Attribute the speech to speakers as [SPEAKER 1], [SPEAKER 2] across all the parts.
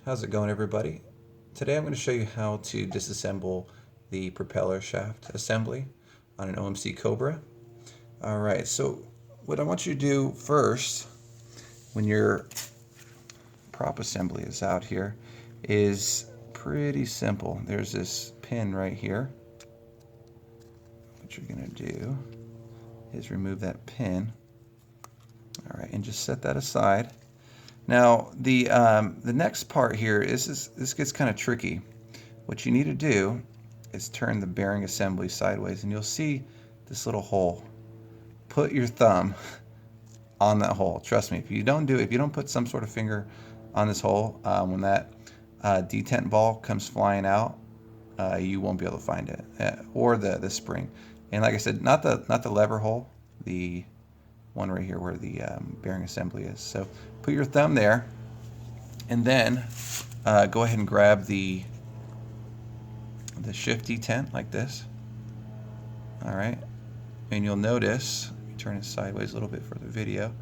[SPEAKER 1] How's it going, everybody? Today I'm going to show you how to disassemble the propeller shaft assembly on an OMC Cobra. Alright, so what I want you to do first when your prop assembly is out here is pretty simple. There's this pin right here. What you're going to do is remove that pin. Alright, and just set that aside. Now the next part here is this gets kind of tricky. What you need to do is turn the bearing assembly sideways, and you'll see this little hole. Put your thumb on that hole. Trust me, if you don't put some sort of finger on this hole, when that detent ball comes flying out, you won't be able to find it, or the spring. And like I said, not the lever hole, the one right here where the bearing assembly is. So put your thumb there, and then go ahead and grab the shift detent like this. All right, and you'll notice, turn it sideways a little bit for the video,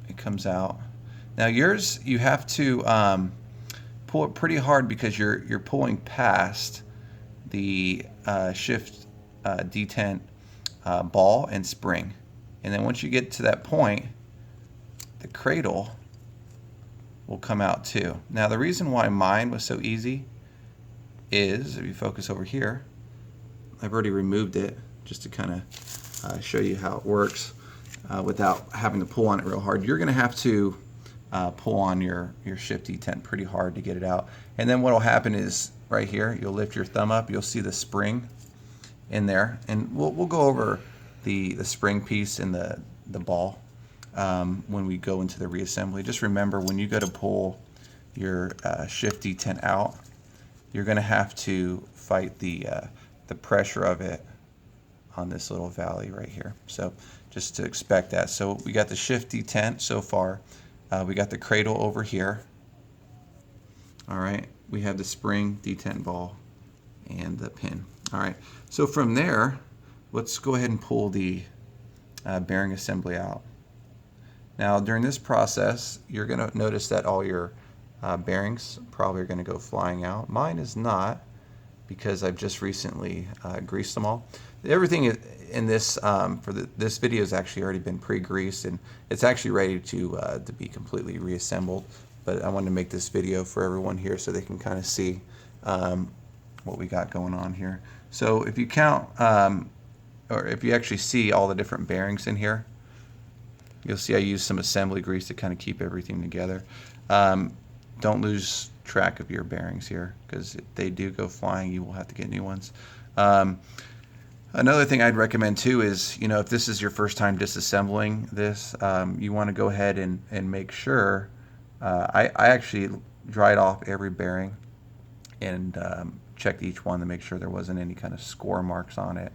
[SPEAKER 1] it comes out. Now yours, you have to pull it pretty hard because you're pulling past the shift detent ball and spring. And then once you get to that point, the cradle will come out too. Now the reason why mine was so easy is, if you focus over here, I've already removed it just to kind of show you how it works without having to pull on it real hard. You're going to have to pull on your shift detent pretty hard to get it out. And then what will happen is right here, you'll lift your thumb up, you'll see the spring in there, and we'll go over the spring piece and the ball when we go into the reassembly. Just remember, when you go to pull your shift detent out, you're going to have to fight the pressure of it on this little valley right here. So just to expect that. So we got the shift detent so far. We got the cradle over here. All right. We have the spring detent ball and the pin. All right. So from there, let's go ahead and pull the bearing assembly out. Now during this process, you're going to notice that all your bearings probably are going to go flying out. Mine is not, because I've just recently greased them all. Everything in this this video has actually already been pre-greased, and it's actually ready to be completely reassembled. But I wanted to make this video for everyone here so they can kind of see what we got going on here. So if you count, or if you actually see all the different bearings in here, you'll see I used some assembly grease to kind of keep everything together. Don't lose track of your bearings here, because if they do go flying, you will have to get new ones. Another thing I'd recommend too is, if this is your first time disassembling this, you want to go ahead and make sure, I actually dried off every bearing and checked each one to make sure there wasn't any kind of score marks on it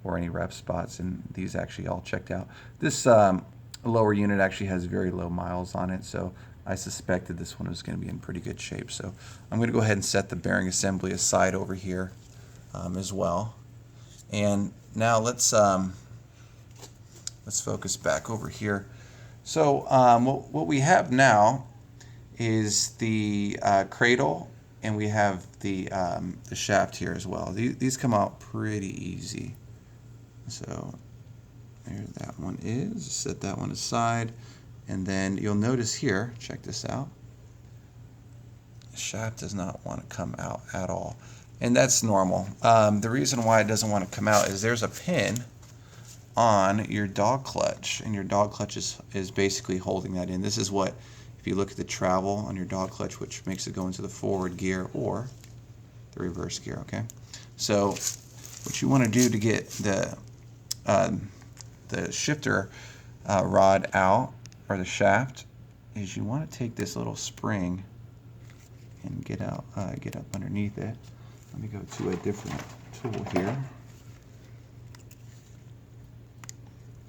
[SPEAKER 1] or any rep spots, and these actually all checked out. This lower unit actually has very low miles on it, so I suspected this one was going to be in pretty good shape. So I'm going to go ahead and set the bearing assembly aside over here as well. And now let's focus back over here. So what we have now is the cradle, and we have the shaft here as well. These come out pretty easy. So there that one is. Set that one aside. And then you'll notice here, check this out, the shaft does not want to come out at all. And that's normal. The reason why it doesn't want to come out is there's a pin on your dog clutch, and your dog clutch is basically holding that in. This is what, if you look at the travel on your dog clutch, which makes it go into the forward gear or the reverse gear, okay? So what you want to do to get the shifter rod out, or the shaft, is you want to take this little spring and get up underneath it. Let me go to a different tool here.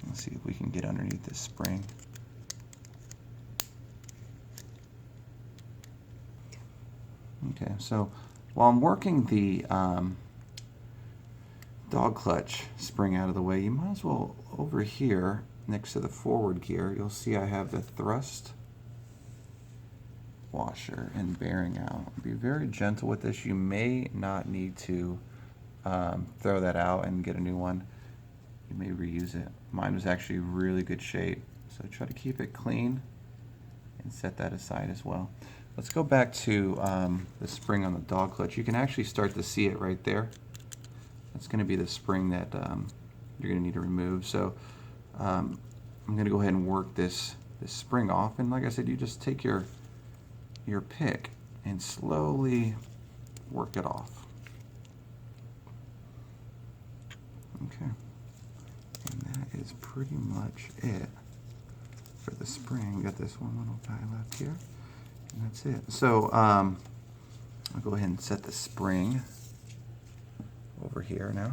[SPEAKER 1] Let's see if we can get underneath this spring. Okay, so while I'm working the dog clutch spring out of the way, you might as well, over here next to the forward gear, you'll see I have the thrust washer and bearing out. Be very gentle with this. You may not need to throw that out and get a new one. You may reuse it. Mine was actually really good shape, so try to keep it clean and set that aside as well. Let's go back to the spring on the dog clutch. You can actually start to see it right there. That's going to be the spring that you're going to need to remove. So I'm going to go ahead and work this spring off, and like I said, you just take your pick and slowly work it off. Okay, and that is pretty much it for the spring. We got this one little guy left here, and that's it. So I'll go ahead and set the spring over here now.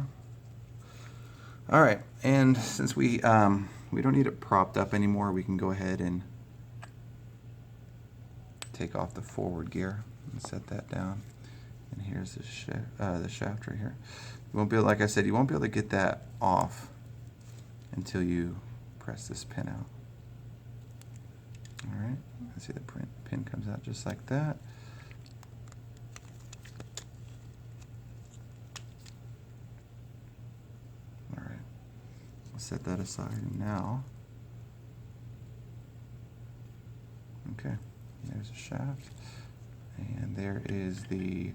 [SPEAKER 1] All right, and since we don't need it propped up anymore, we can go ahead and take off the forward gear and set that down. And here's the shaft right here. You won't be able, like I said, you won't be able to get that off until you press this pin out. All right, let's see the pin comes out just like that. All right, I'll set that aside, and now, okay, there's a shaft, and there is the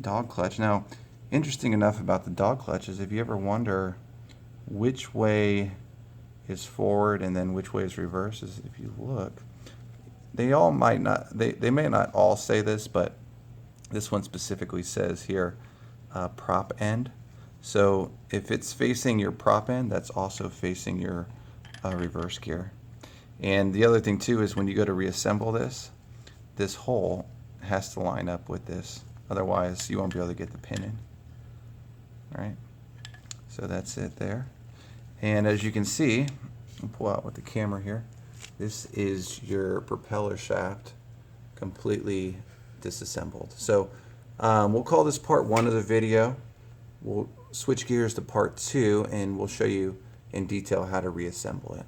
[SPEAKER 1] dog clutch. Now, interesting enough about the dog clutch is if you ever wonder which way is forward and then which way is reverse, is if you look, they all might not, they may not all say this, but this one specifically says here prop end. So if it's facing your prop end, that's also facing your reverse gear. And the other thing too is when you go to reassemble this hole has to line up with this, otherwise you won't be able to get the pin in. All right, so that's it there. And as you can see, I'll pull out with the camera here, this is your propeller shaft completely disassembled. So we'll call this part 1 of the video. We'll switch gears to part 2 and we'll show you in detail how to reassemble it.